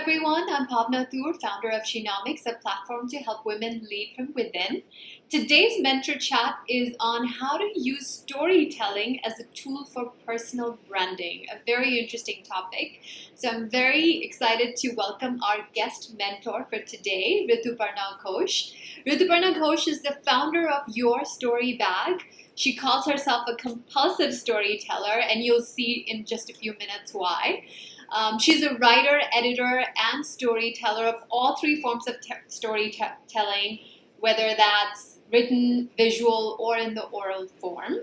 everyone, I'm Bhavna Tur, founder of Shenomics, a platform to help women lead from within. Today's mentor chat is on how to use storytelling as a tool for personal branding, a very interesting topic. So I'm very excited to welcome our guest mentor for today, Rituparna Ghosh. Rituparna Ghosh is the founder of Your Story Bag. She calls herself a compulsive storyteller, and you'll see in just a few minutes why. She's a writer, editor, and storyteller of all three forms of storytelling, whether that's written, visual, or in the oral form.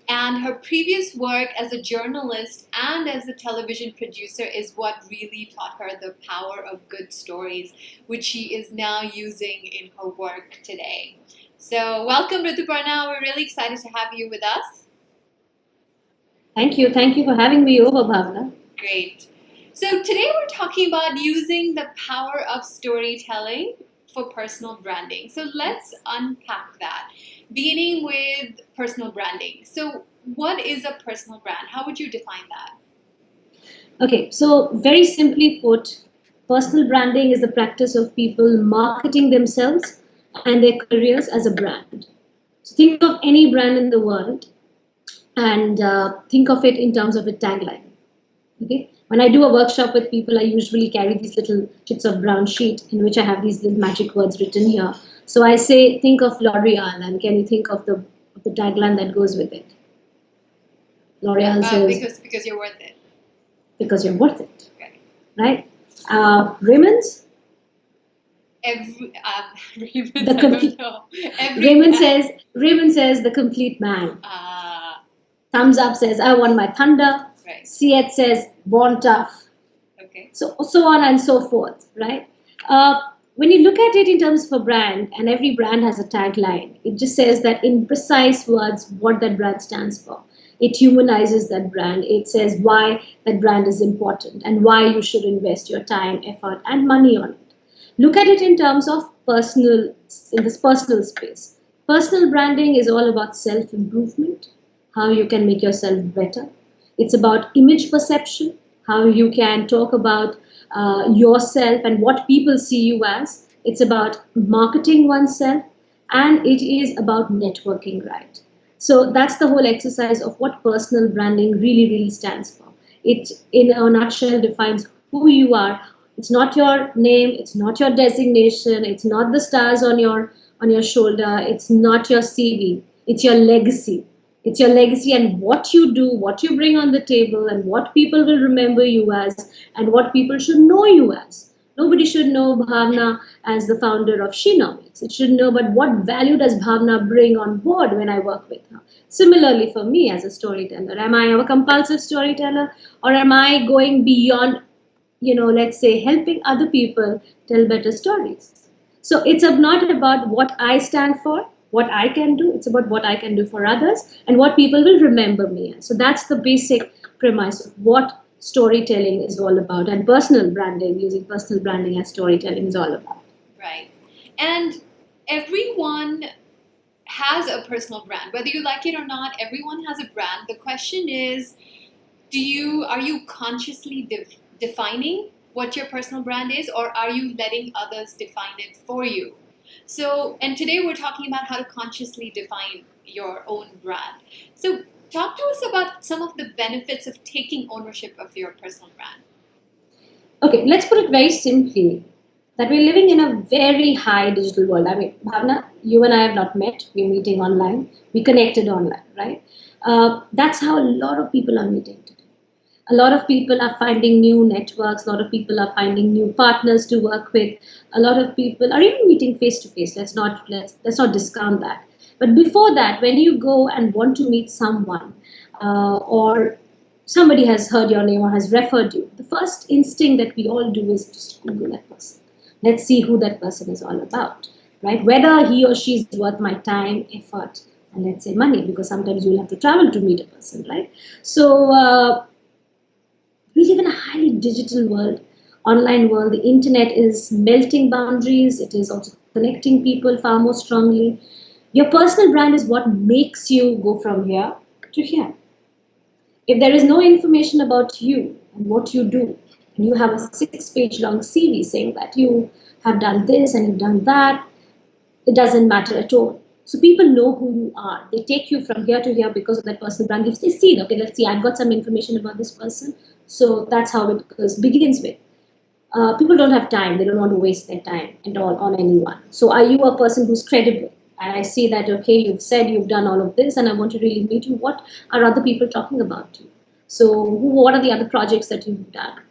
And her previous work as a journalist and as a television producer is what really taught her the power of good stories, which she is now using in her work today. So welcome, Rituparna. We're really excited to have you with us. Thank you. Thank you for having me over, Bhavna. Great. So today we're talking about using the power of storytelling for personal branding. So let's unpack that, beginning with personal branding. So what is a personal brand? How would you define that? Okay, so very simply put, personal branding is the practice of people marketing themselves and their careers as a brand. So think of any brand in the world and think of it in terms of a tagline. Okay, when I do a workshop with people, I usually carry these little chits of brown sheet in which I have these little magic words written here. So I say, think of L'Oreal, and can you think of the tagline that goes with it? L'Oreal says, because you're worth it. Because you're worth it, Okay. right? Raymond's? Raymond, The complete, Raymond says, the complete man. Thumbs up says, I want my thunder. Right. Siet says, born tough. Okay. So on and so forth, right? When you look at it in terms of a brand, and every brand has a tagline, it just says that in precise words what that brand stands for. It humanizes that brand. It says why that brand is important and why you should invest your time, effort, and money on it. Look at it in terms of in this personal space. Personal branding is all about self-improvement, how you can make yourself better. It's about image perception, how you can talk about yourself and what people see you as. It's about marketing oneself, and it is about networking, right? So that's the whole exercise of what personal branding really, really stands for. It, in a nutshell, defines who you are. It's not your name, it's not your designation, it's not the stars on your shoulder, it's not your CV, it's your legacy. It's your legacy and what you do, what you bring on the table, and what people will remember you as, and what people should know you as. Nobody should know Bhavna as the founder of Shenomics. It should know, but what value does Bhavna bring on board when I work with her? Similarly, for me as a storyteller, am I a compulsive storyteller, or am I going beyond, let's say, helping other people tell better stories? So it's not about what I stand for, what I can do. It's about what I can do for others and what people will remember me as. So that's the basic premise of what storytelling is all about, and personal branding, using personal branding as storytelling, is all about. Right. And everyone has a personal brand. Whether you like it or not, everyone has a brand. The question is, are you consciously defining what your personal brand is, or are you letting others define it for you? So, and today we're talking about how to consciously define your own brand. So talk to us about some of the benefits of taking ownership of your personal brand. Okay, let's put it very simply, that we're living in a very high digital world. I mean, Bhavna, you and I have not met. We're meeting online. We connected online, right? That's how a lot of people are meeting today. A lot of people are finding new networks. A lot of people are finding new partners to work with. A lot of people are even meeting face to face. Let's not discount that. But before that, when you go and want to meet someone, or somebody has heard your name or has referred you, the first instinct that we all do is just Google that person. Let's see who that person is all about, right? Whether he or she is worth my time, effort, and let's say money, because sometimes you'll have to travel to meet a person, right? So we live in a highly digital world, online world. The internet is melting boundaries. It is also connecting people far more strongly. Your personal brand is what makes you go from here to here. If there is no information about you and what you do you have a 6 page long CV saying that you have done this and you've done that, it doesn't matter at all. So people know who you are. They take you from here to here because of that personal brand. If they see, okay, let's see, I've got some information about this person. So that's how it begins with. People don't have time. They don't want to waste their time at all on anyone. So are you a person who's credible? And I see that, okay, you've said you've done all of this and I want to really meet you. What are other people talking about you? So what are the other projects that you've done?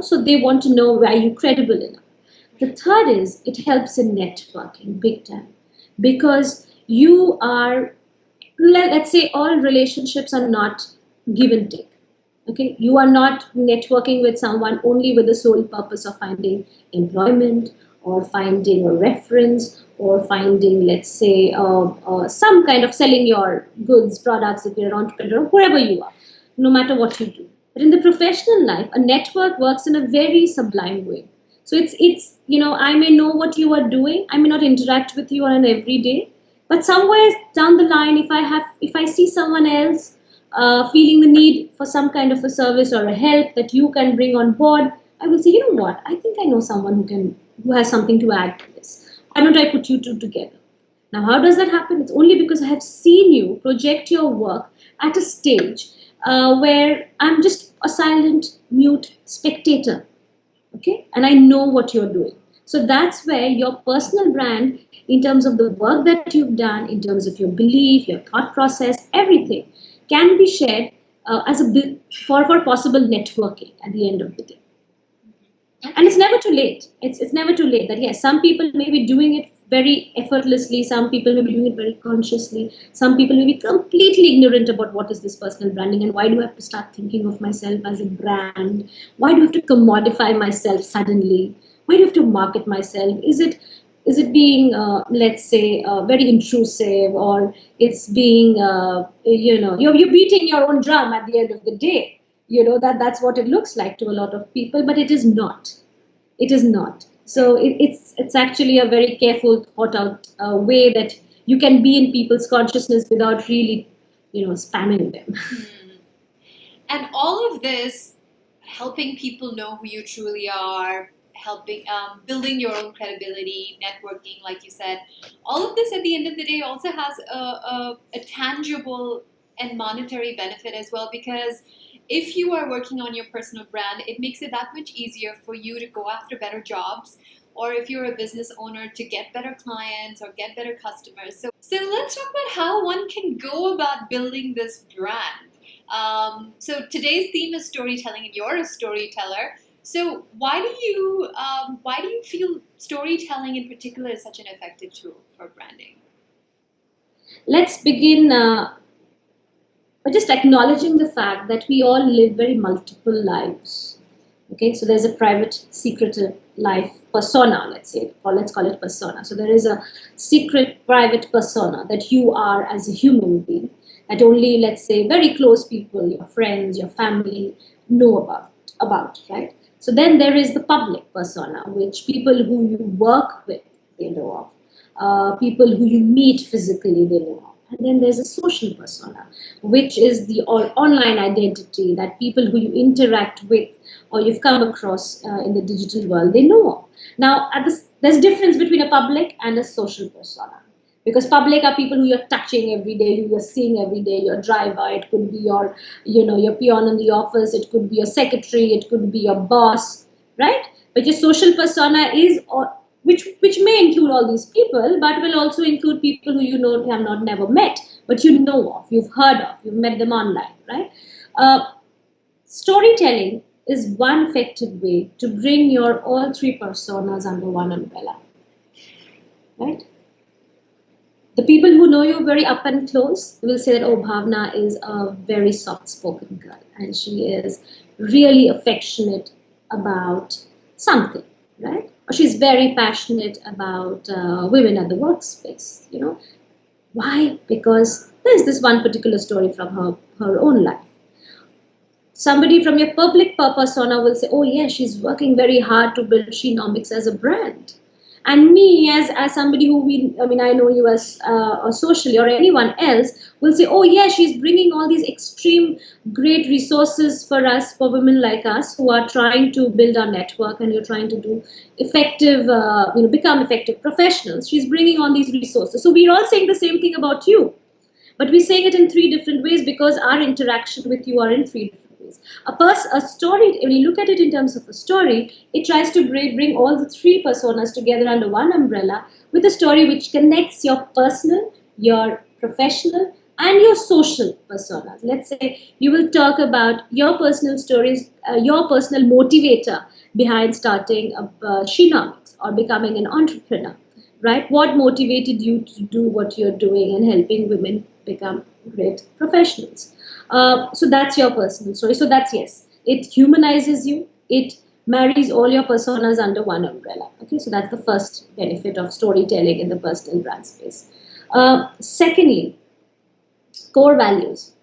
So they want to know, are you credible enough? The third is it helps in networking big time, because you are, let's say, all relationships are not give and take. Okay, you are not networking with someone only with the sole purpose of finding employment or finding a reference or finding, let's say, some kind of selling your goods, products, if you're an entrepreneur, wherever you are, no matter what you do. But in the professional life, a network works in a very sublime way. So it's I may know what you are doing, I may not interact with you on an everyday, but somewhere down the line, if I see someone else feeling the need for some kind of a service or a help that you can bring on board, I will say, you know what, I think I know someone who has something to add to this. Why don't I put you two together? Now, how does that happen? It's only because I have seen you project your work at a stage where I'm just a silent, mute spectator. Okay, and I know what you're doing. So that's where your personal brand, in terms of the work that you've done, in terms of your belief, your thought process, everything can be shared as a for possible networking at the end of the day. And it's never too late. It's never too late. That yes, some people may be doing it very effortlessly, some people may be doing it very consciously, some people may be completely ignorant about what is this personal branding and why do I have to start thinking of myself as a brand, why do I have to commodify myself suddenly, why do I have to market myself, is it being let's say very intrusive, or it's being you're beating your own drum at the end of the day. That's what it looks like to a lot of people, but it is not. It is not. So it's actually a very careful thought out way that you can be in people's consciousness without really spamming them. And all of this, helping people know who you truly are, helping building your own credibility, networking, like you said, all of this at the end of the day also has a tangible and monetary benefit as well, because if you are working on your personal brand, it makes it that much easier for you to go after better jobs, or if you're a business owner, to get better clients or get better customers. So let's talk about how one can go about building this brand. So today's theme is storytelling, and you're a storyteller. So why do you feel storytelling in particular is such an effective tool for branding? Let's begin by just acknowledging the fact that we all live very multiple lives. Okay, so there's a private, secretive life persona, let's call it persona. So there is a secret, private persona that you are as a human being, that only, let's say, very close people, your friends, your family, know about, right? So then there is the public persona, which people who you work with, they know of. People who you meet physically, they know of. And then there's a social persona, which is the online identity that people who you interact with or you've come across in the digital world, they know of. Now, there's a difference between a public and a social persona. Because public are people who you're touching every day, who you're seeing every day, your driver, it could be your peon in the office, it could be your secretary, it could be your boss, right? But your social persona is, which may include all these people, but will also include people who have not never met, but you know of, you've heard of, you've met them online, right? Storytelling is one effective way to bring your all three personas under one umbrella, right? The people who know you very up and close will say that, oh, Bhavna is a very soft-spoken girl and she is really affectionate about something, right? Or she's very passionate about women at the workspace, Why? Because there's this one particular story from her own life. Somebody from your public persona will say, oh, yeah, she's working very hard to build Shenomics as a brand. And me, as somebody who I know you as or socially or anyone else, will say, oh yeah, she's bringing all these extreme great resources for us, for women like us who are trying to build our network, and you're trying to do effective, become effective professionals. She's bringing on these resources. So we're all saying the same thing about you, but we're saying it in three different ways because our interaction with you are in three different ways. A story, when you look at it in terms of a story, it tries to bring all the three personas together under one umbrella with a story which connects your personal, your professional, and your social personas. Let's say you will talk about your personal stories, your personal motivator behind starting Shenomics or becoming an entrepreneur, right? What motivated you to do what you're doing and helping women become great professionals? So that's your personal story. So that's, yes, it humanizes you. It marries all your personas under one umbrella. Okay, so that's the first benefit of storytelling in the personal brand space. Secondly, core values.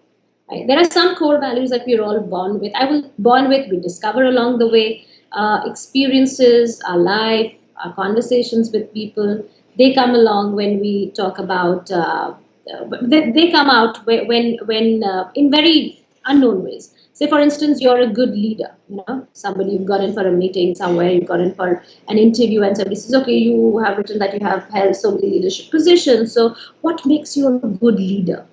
Right? There are some core values that we're all born with. We discover along the way, experiences, our life, our conversations with people. They come along when we talk about. They come out when in very unknown ways. Say, for instance, you're a good leader. Somebody, you've gone in for a meeting somewhere, you've gone in for an interview, and somebody says, "Okay, you have written that you have held so many leadership positions. So, what makes you a good leader?"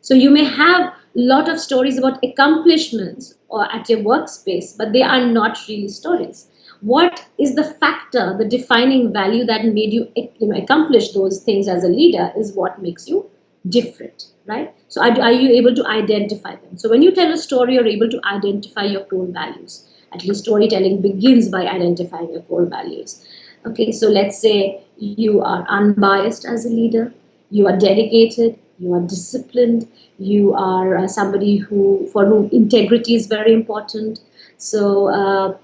So you may have a lot of stories about accomplishments or at your workspace, but they are not really stories. What is the factor, the defining value that made you, accomplish those things as a leader is what makes you different, right? So are you able to identify them? So when you tell a story, you're able to identify your core values. At least storytelling begins by identifying your core values. Okay, so let's say you are unbiased as a leader, you are dedicated, you are disciplined, you are somebody for whom integrity is very important. So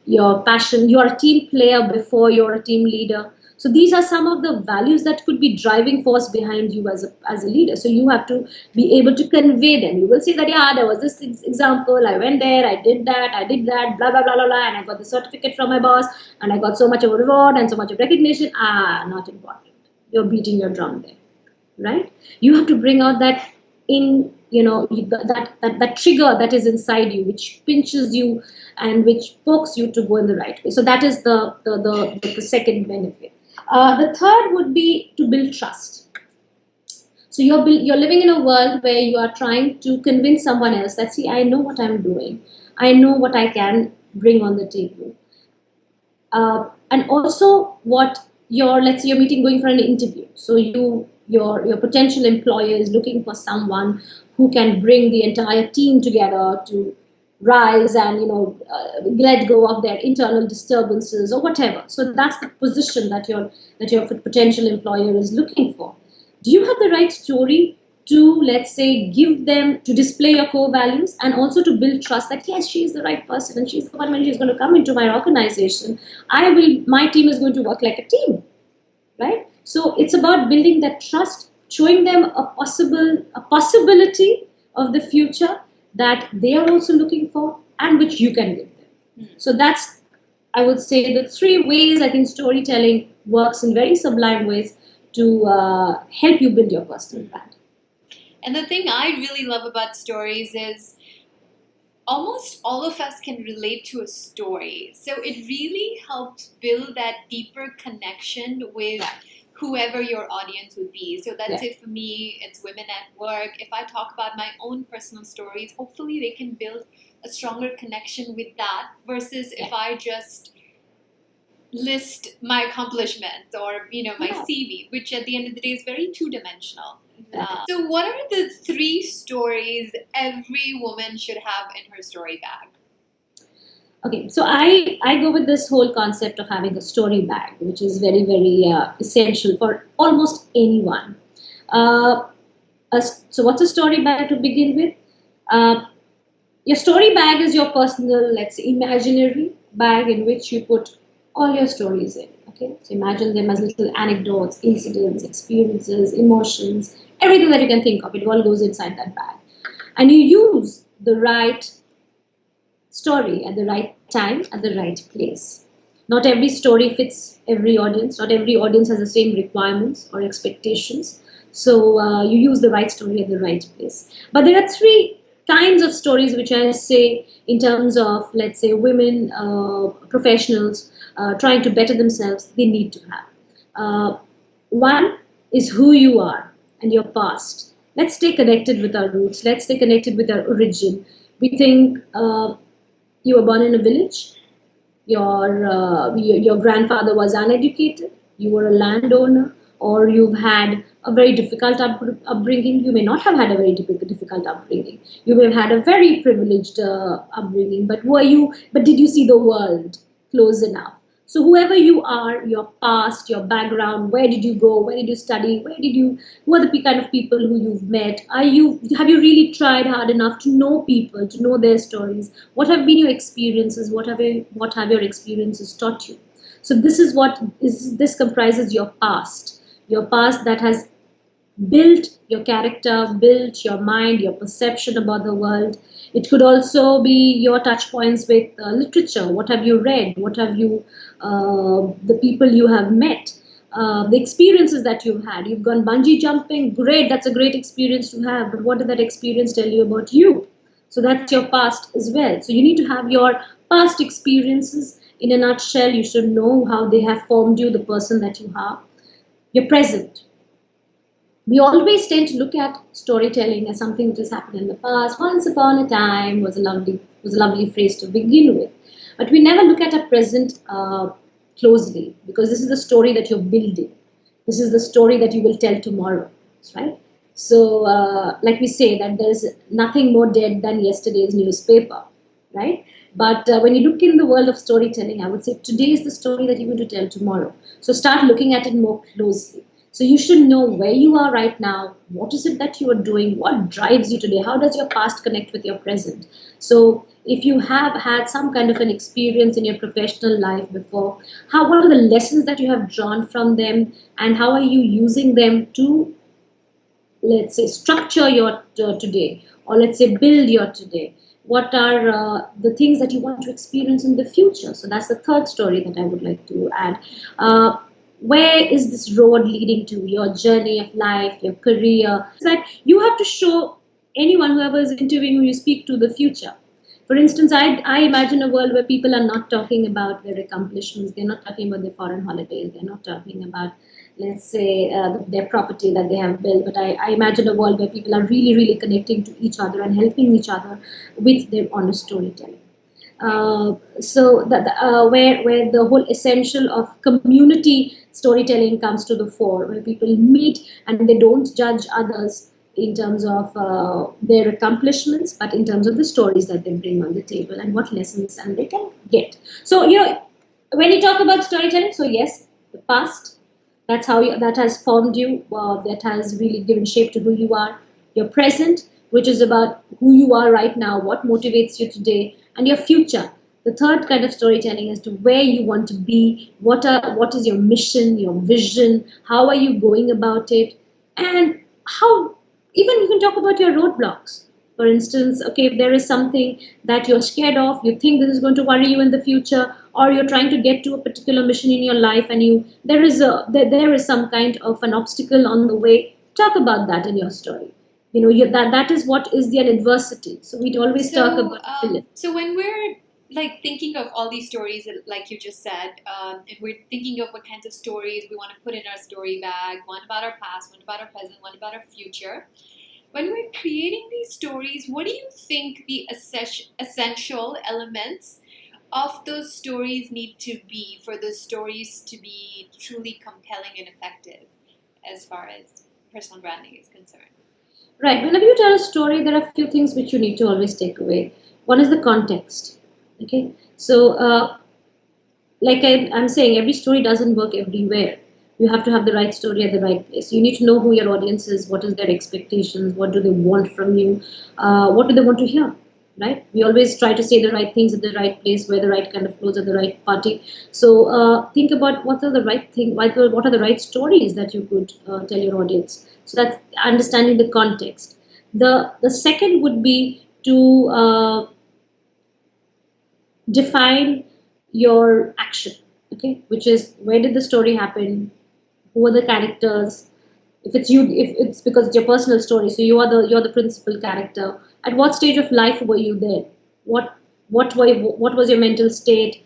your passion, you're a team player before you're a team leader. So these are some of the values that could be driving force behind you as a leader. So you have to be able to convey them. You will say that, yeah, there was this example, I went there, I did that, blah, blah, blah, blah, blah, and I got the certificate from my boss, and I got so much of a reward and so much of recognition. Not important. You're beating your drum there, right? You have to bring out that that trigger that is inside you, which pinches you and which pokes you to go in the right way. So that is the second benefit. The third would be to build trust. So you're living in a world where you are trying to convince someone else that, see, I know what I'm doing, I know what I can bring on the table, and also what let's say you're meeting, going for an interview. So your potential employer is looking for someone who can bring the entire team together to rise and let go of their internal disturbances or whatever. So that's the position that your potential employer is looking for. Do you have the right story to, let's say, give them, to display your core values and also to build trust that, yes, she's the right person and she's the one, when she's going to come into my organization, my team is going to work like a team, right? So it's about building that trust, showing them a possibility of the future that they are also looking for and which you can give them. So that's, I would say, the three ways I think storytelling works in very sublime ways to help you build your personal brand. And the thing I really love about stories is almost all of us can relate to a story. So it really helps build that deeper connection with whoever your audience would be. So that's it for me. It's women at work. If I talk about my own personal stories, hopefully they can build a stronger connection with that versus if I just list my accomplishments or my CV, which at the end of the day is very two-dimensional. So what are the 3 stories every woman should have in her story bag? Okay, so I go with this whole concept of having a story bag, which is very, very essential for almost anyone. So what's a story bag to begin with? Your story bag is your personal, let's say, imaginary bag in which you put all your stories in. Okay, so imagine them as little anecdotes, incidents, experiences, emotions, everything that you can think of. It all goes inside that bag, and you use the right story at the right time, at the right place. Not every story fits every audience. Not every audience has the same requirements or expectations. So you use the right story at the right place. But there are three kinds of stories which I say in terms of, let's say, women professionals trying to better themselves, they need to have. One is who you are and your past. Let's stay connected with our roots. Let's stay connected with our origin. We think you were born in a village, your grandfather was uneducated, you were a landowner, or you've had a very difficult upbringing. You may not have had a very difficult upbringing. You may have had a very privileged upbringing, but did you see the world close enough? So whoever you are, your past, your background, where did you go, where did you study, who are the kind of people who you've met? Have you really tried hard enough to know people, to know their stories? What have been your experiences? What have your experiences taught you? So this comprises your past that has built your character, built your mind, your perception about the world. It could also be your touch points with literature. What have you read? The people you have met, the experiences that you've had. You've gone bungee jumping, great, that's a great experience to have, but what did that experience tell you about you? So that's your past as well. So you need to have your past experiences in a nutshell. You should know how they have formed you, the person that you are. Your present. We always tend to look at storytelling as something that has happened in the past. Once upon a time was a lovely phrase to begin with, but we never look at our present closely, because this is the story that you're building. This is the story that you will tell tomorrow, right? So, like we say, that there's nothing more dead than yesterday's newspaper, right? But when you look in the world of storytelling, I would say today is the story that you're going to tell tomorrow. So start looking at it more closely. So you should know where you are right now. What is it that you are doing? What drives you today? How does your past connect with your present? So if you have had some kind of an experience in your professional life before, what are the lessons that you have drawn from them, and how are you using them to, let's say, structure your today, or let's say build your today? What are the things that you want to experience in the future? So that's the third story that I would like to add. Where is this road leading to? Your journey of life, your career. It's like you have to show anyone, whoever is interviewing you, speak to the future. For instance, I imagine a world where people are not talking about their accomplishments, they're not talking about their foreign holidays, they're not talking about, let's say, their property that they have built. But I imagine a world where people are really, really connecting to each other and helping each other with their honest storytelling. Where the whole essential of community storytelling comes to the fore, where people meet and they don't judge others in terms of their accomplishments, but in terms of the stories that they bring on the table and what lessons and they can get. So when you talk about storytelling, so yes, the past, that has formed you, that has really given shape to who you are. Your present, which is about who you are right now, what motivates you today, and your future. The third kind of storytelling as to where you want to be, what is your mission, your vision, how are you going about it, and how, even you can talk about your roadblocks. For instance, okay, if there is something that you're scared of, you think this is going to worry you in the future, or you're trying to get to a particular mission in your life, and there is some kind of an obstacle on the way, talk about that in your story. That is what is the adversity. So we'd always talk about so when we're like thinking of all these stories, like you just said, and we're thinking of what kinds of stories we want to put in our story bag, one about our past, one about our present, one about our future. When we're creating these stories, what do you think the essential elements of those stories need to be for those stories to be truly compelling and effective as far as personal branding is concerned? Right. Whenever you tell a story, there are a few things which you need to always take away. One is the context. Okay. So, like I'm saying, every story doesn't work everywhere. You have to have the right story at the right place. You need to know who your audience is, what is their expectations, what do they want from you, what do they want to hear, right? We always try to say the right things at the right place, wear the right kind of clothes at the right party. So think about what are the right stories that you could tell your audience. So that's understanding the context. The second would be to define your action. okay, which is where did the story happen, who are the characters. If it's you, if it's because it's your personal story, so you're the principal character. At what stage of life were you there? What was your mental state?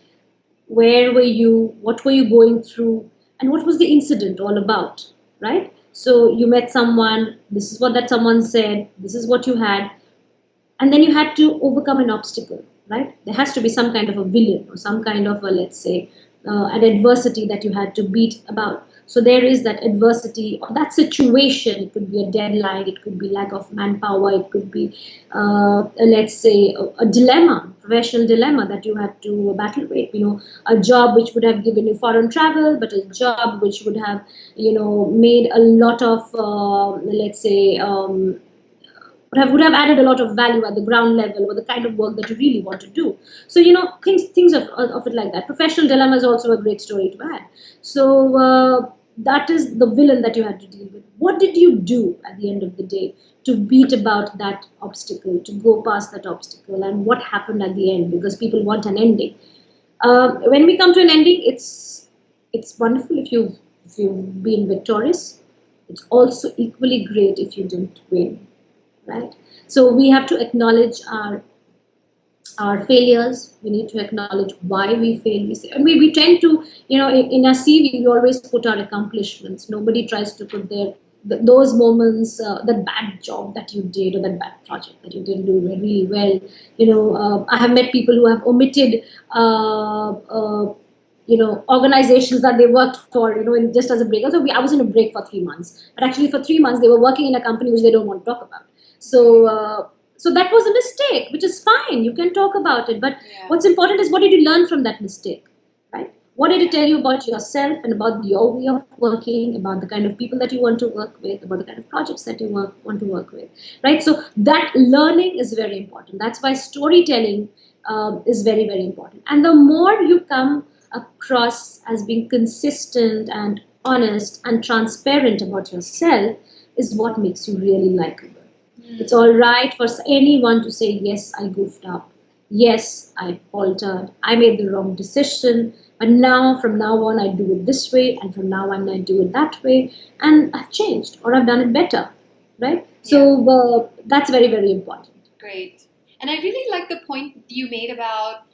Where were you? What were you going through? And what was the incident all about? Right? So you met someone, this is what that someone said, this is what you had, and then you had to overcome an obstacle, right? There has to be some kind of a villain or some kind of a, let's say, an adversity that you had to beat about. So there is that adversity or that situation. It could be a deadline, it could be lack of manpower, it could be, let's say, a dilemma, professional dilemma that you had to battle with. A job which would have given you foreign travel, but a job which would have, made a lot of, let's say, would have added a lot of value at the ground level, or the kind of work that you really want to do. So things of it like that. Professional dilemma is also a great story to add. So that is the villain that you had to deal with. What did you do at the end of the day to beat about that obstacle, to go past that obstacle, and what happened at the end? Because people want an ending. When we come to an ending, it's wonderful if you've been victorious. It's also equally great if you didn't win. Right? So we have to acknowledge our failures. We need to acknowledge why we failed. We tend to, in our CV, we always put our accomplishments. Nobody tries to put those moments, that bad job that you did, or that bad project that you didn't do really well. I have met people who have omitted organizations that they worked for, just as a break. So I was in a break for 3 months, but actually for 3 months they were working in a company which they don't want to talk about. So that was a mistake, which is fine. You can talk about it, but what's important is, what did you learn from that mistake, right? What did it tell you about yourself and about your way of working, about the kind of people that you want to work with, about the kind of projects that you want to work with, right? So that learning is very important. That's why storytelling is very, very important. And the more you come across as being consistent and honest and transparent about yourself, is what makes you really likable. It's all right for anyone to say, yes, I goofed up. Yes, I faltered. I made the wrong decision. But from now on, I do it this way. And from now on, I do it that way. And I've changed, or I've done it better. Right? So that's very, very important. Great. And I really like the point you made about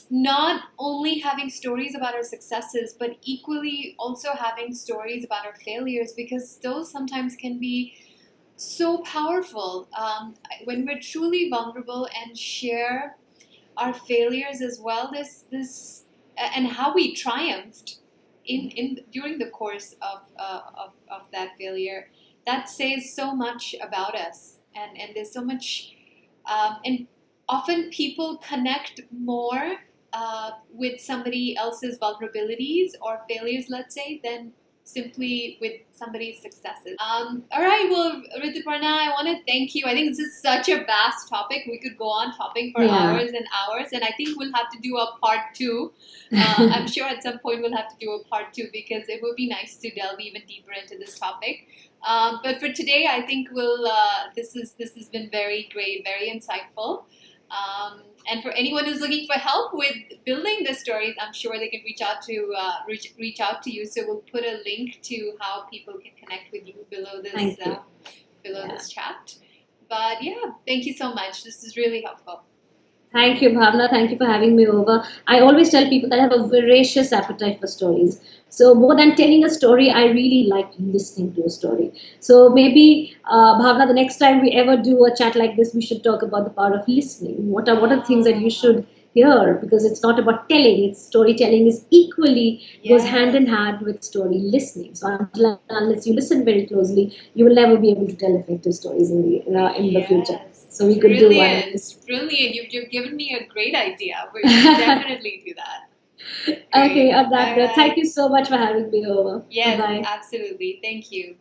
not only having stories about our successes, but equally also having stories about our failures, because those sometimes can be so powerful. When we're truly vulnerable and share our failures as well, this and how we triumphed in during the course of that failure, that says so much about us. And there's so much, and often people connect more with somebody else's vulnerabilities or failures, let's say, than simply with somebody's successes. All right, well, Rituparna, I want to thank you. I think this is such a vast topic. We could go on talking for hours and hours, and I think we'll have to do a part 2. I'm sure at some point we'll have to do a part 2, because it would be nice to delve even deeper into this topic. But for today, I think this has been very great, very insightful. And for anyone who's looking for help with building the stories, I'm sure they can reach out to you. So we'll put a link to how people can connect with you below this chat. But thank you so much. This is really helpful. Thank you, Bhavna. Thank you for having me over. I always tell people that I have a voracious appetite for stories. So more than telling a story, I really like listening to a story. So maybe, Bhavna, the next time we ever do a chat like this, we should talk about the power of listening. What are the things that you should hear? Because it's not about telling. It's storytelling is equally goes hand in hand with story listening. So unless you listen very closely, you will never be able to tell effective stories in the future. So we could do one. Brilliant. You've given me a great idea. We should definitely do that. Okay, on that note, thank you so much for having me over. Yes, Bye-bye. absolutely. Thank you.